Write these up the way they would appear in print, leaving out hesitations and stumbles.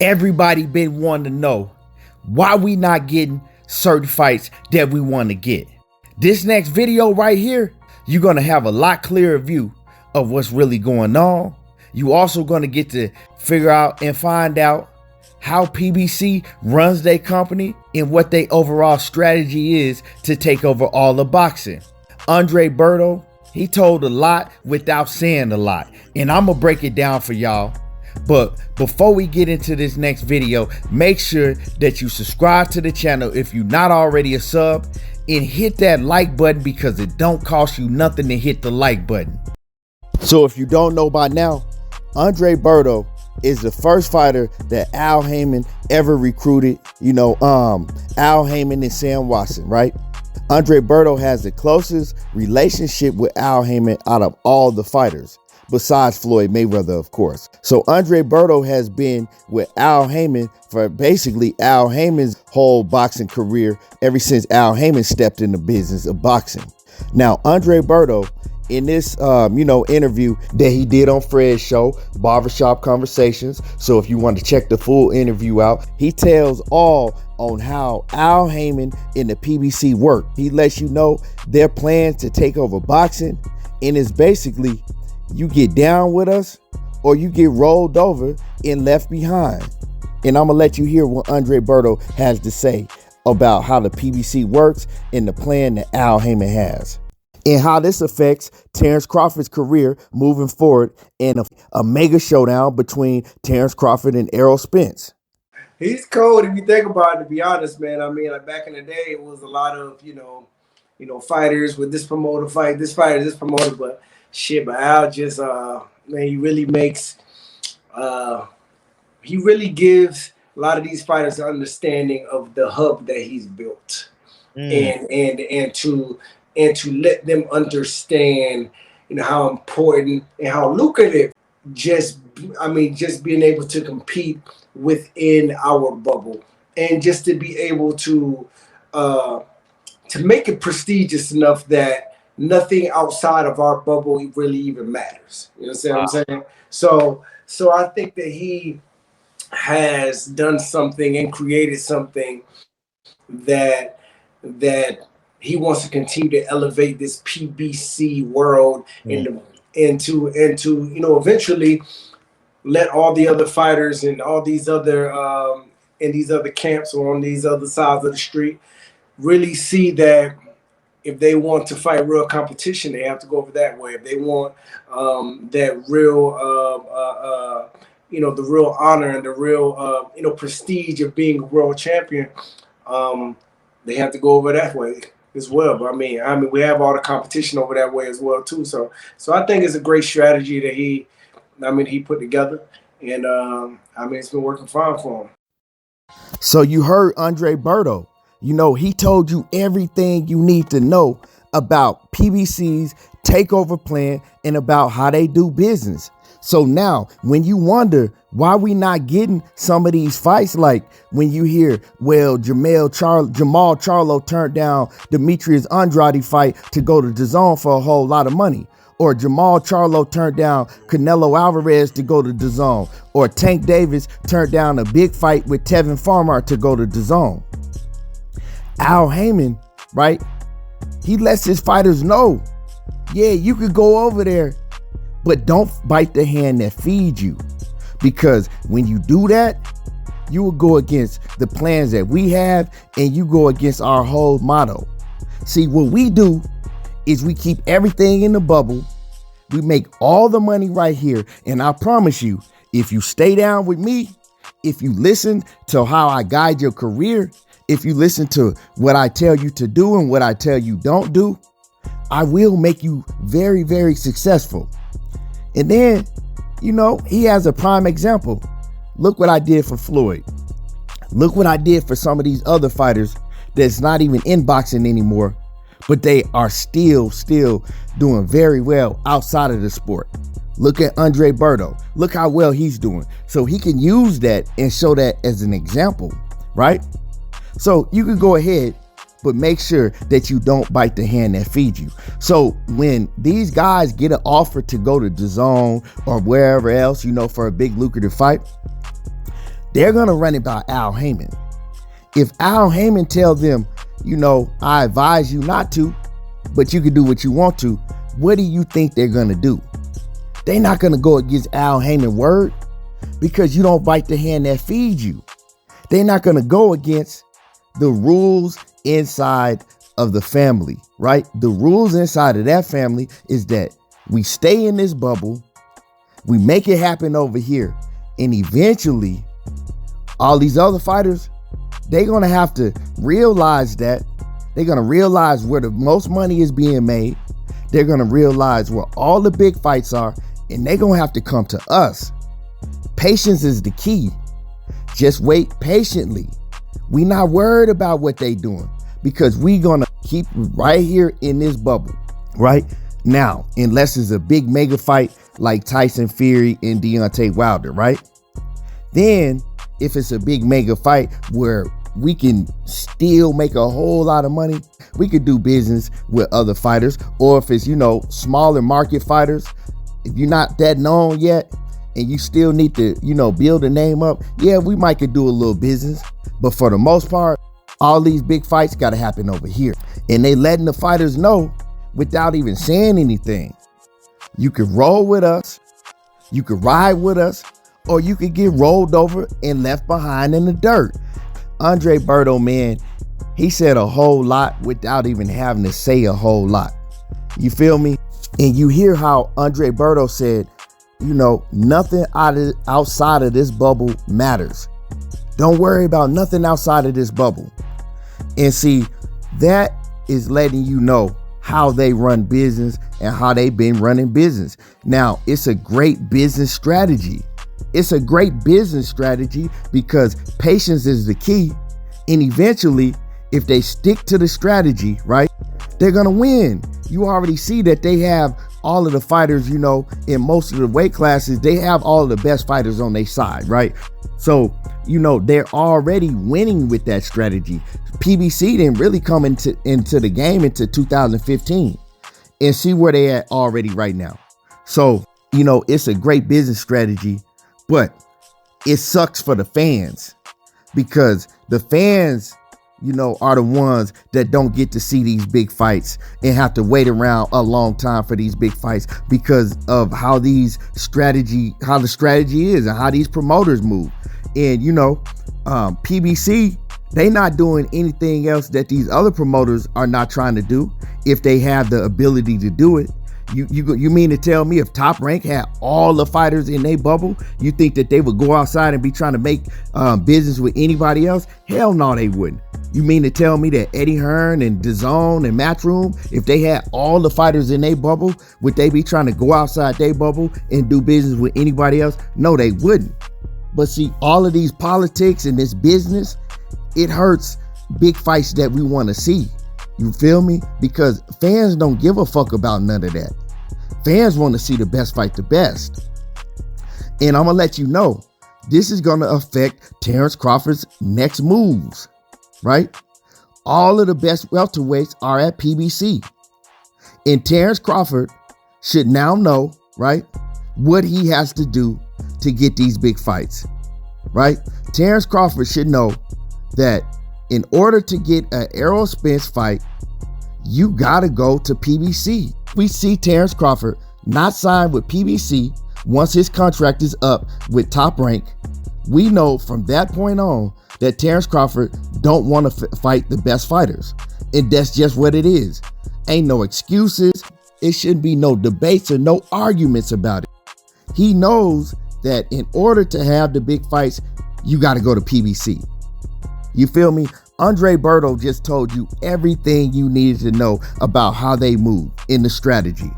Everybody been wanting to know why we not getting certain fights that we want to get. This next video right here, you're going to have a lot clearer view of what's really going on. You also going to get to figure out and find out how PBC runs their company and what their overall strategy is to take over all the boxing. Andre Berto, he told a lot without saying a lot, and I'm gonna break it down for y'all. But before we get into this next video, make sure that you subscribe to the channel if you're not already a sub, and hit that like button because it don't cost you nothing to hit the like button. So if you don't know by now, Andre Berto is the first fighter that Al Haymon ever recruited. Al Haymon and Sam Watson, right? Andre Berto has the closest relationship with Al Haymon out of all the fighters, besides Floyd Mayweather, of course. So Andre Berto has been with Al Haymon for basically Al Haymon's whole boxing career ever since Al Haymon stepped in the business of boxing. Now, Andre Berto, in this interview that he did on Fred's show, Barbershop Conversations, so if you want to check the full interview out, he tells all on how Al Haymon and the PBC work. He lets you know their plan to take over boxing, and it's basically you get down with us or you get rolled over and left behind. And I'm gonna let you hear what Andre Berto has to say about how the PBC works and the plan that Al Haymon has, and how this affects Terence Crawford's career moving forward in a mega showdown between Terence Crawford and Errol Spence. He's cold if you think about it, to be honest, man. I mean, like back in the day, it was a lot of, fighters with this promoter fight, this fighter, this promoter, but shit, but Al just, man, he really makes, he really gives a lot of these fighters an understanding of the hub that he's built, and to let them understand, how important and how lucrative just being able to compete within our bubble, and just to be able to make it prestigious enough that nothing outside of our bubble really even matters. You know what I'm saying? So I think that he has done something and created something that he wants to continue to elevate this PBC world and to eventually let all the other fighters and all these other in these other camps or on these other sides of the street really see that if they want to fight real competition, they have to go over that way. If they want that real, the real honor and the real, prestige of being a world champion, they have to go over that way as well. But I mean, we have all the competition over that way as well too. So I think it's a great strategy that he put together, and it's been working fine for him. So you heard Andre Berto. He told you everything you need to know about PBC's takeover plan and about how they do business. So now, when you wonder why we not getting some of these fights, like when you hear, well, Jamal Charlo turned down Demetrius Andrade fight to go to DAZN for a whole lot of money, or Jamal Charlo turned down Canelo Alvarez to go to DAZN, or Tank Davis turned down a big fight with Tevin Farmer to go to DAZN. Al Haymon, right? He lets his fighters know, yeah, you could go over there, but don't bite the hand that feeds you. Because when you do that, you will go against the plans that we have, and you go against our whole motto. See, what we do is we keep everything in the bubble. We make all the money right here. And I promise you, if you stay down with me, if you listen to how I guide your career, if you listen to what I tell you to do and what I tell you don't do, I will make you very, very successful. And then, he has a prime example. Look what I did for Floyd. Look what I did for some of these other fighters that's not even in boxing anymore, but they are still doing very well outside of the sport. Look at Andre Berto. Look how well he's doing. So he can use that and show that as an example, right? So you can go ahead, but make sure that you don't bite the hand that feeds you. So when these guys get an offer to go to DAZN or wherever else, for a big lucrative fight, they're going to run it by Al Haymon. If Al Haymon tells them, I advise you not to, but you can do what you want to, what do you think they're going to do? They're not going to go against Al Haymon's word, because you don't bite the hand that feeds you. They're not going to go against the rules inside of the family, right? The rules inside of that family is that we stay in this bubble, we make it happen over here, and eventually all these other fighters, they're going to have to realize that. They're going to realize where the most money is being made. They're going to realize where all the big fights are, and they're going to have to come to us. Patience is the key. Just wait patiently. We not worried about what they doing, because we going to keep right here in this bubble, right? Now, unless it's a big mega fight like Tyson Fury and Deontay Wilder, right? Then if it's a big mega fight where we can still make a whole lot of money, we could do business with other fighters. Or if it's, smaller market fighters, if you're not that known yet and you still need to, build a name up, yeah, we might could do a little business. But for the most part, all these big fights got to happen over here. And they letting the fighters know without even saying anything. You could roll with us, you could ride with us, or you could get rolled over and left behind in the dirt. Andre Berto, man, he said a whole lot without even having to say a whole lot. You feel me? And you hear how Andre Berto said, nothing outside of this bubble matters. Don't worry about nothing outside of this bubble. And see, that is letting you know how they run business and how they've been running business. Now, it's a great business strategy. It's a great business strategy because patience is the key. And eventually, if they stick to the strategy, right, they're going to win. You already see that they have all of the fighters, in most of the weight classes, they have all of the best fighters on their side, right? So, they're already winning with that strategy. PBC didn't really come into the game until 2015, and see where they at already right now. So, it's a great business strategy, but it sucks for the fans, because the fans, are the ones that don't get to see these big fights and have to wait around a long time for these big fights because of how the strategy is and how these promoters move. And, PBC, they not doing anything else that these other promoters are not trying to do if they have the ability to do it. You mean to tell me if Top Rank had all the fighters in their bubble, you think that they would go outside and be trying to make business with anybody else? Hell no, they wouldn't. You mean to tell me that Eddie Hearn and DAZN and Matchroom, if they had all the fighters in their bubble, would they be trying to go outside their bubble and do business with anybody else? No, they wouldn't. But see, all of these politics and this business, it hurts big fights that we want to see. You feel me? Because fans don't give a fuck about none of that. Fans want to see the best fight the best. And I'm going to let you know, this is going to affect Terence Crawford's next moves, right? All of the best welterweights are at PBC. And Terence Crawford should now know, right, what he has to do to get these big fights, right? Terence Crawford should know that in order to get an Errol Spence fight, you got to go to PBC. We see Terence Crawford not signed with PBC once his contract is up with Top Rank. We know from that point on that Terence Crawford don't want to fight the best fighters. And that's just what it is. Ain't no excuses. It shouldn't be no debates or no arguments about it. He knows that in order to have the big fights, you got to go to PBC. You feel me? Andre Berto just told you everything you needed to know about how they move in the strategy.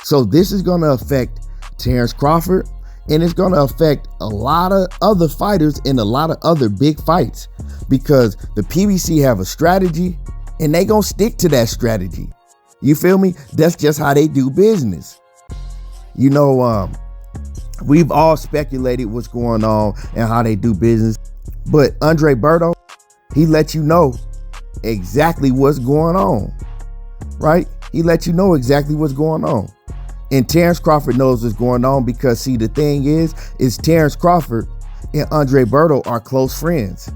So this is going to affect Terence Crawford, and it's going to affect a lot of other fighters in a lot of other big fights, because the PBC have a strategy and they going to stick to that strategy. You feel me? That's just how they do business. We've all speculated what's going on and how they do business, but Andre Berto, he let you know exactly what's going on, right? He let you know exactly what's going on. And Terence Crawford knows what's going on because, see, the thing is Terence Crawford, and Andre Berto are close friends.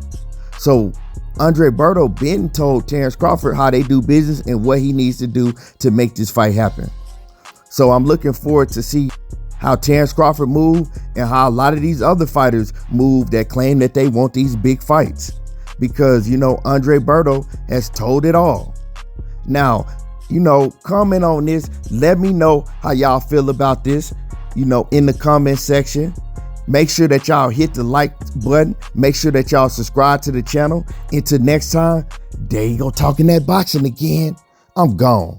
So Andre Berto been told Terence Crawford how they do business and what he needs to do to make this fight happen. So I'm looking forward to see how Terence Crawford move and how a lot of these other fighters move that claim that they want these big fights. Because, you know, Andre Berto has told it all. Now, you know, comment on this. Let me know how y'all feel about this, you know, in the comment section. Make sure that y'all hit the like button. Make sure that y'all subscribe to the channel. Until next time, there you go, talking that boxing again. I'm gone.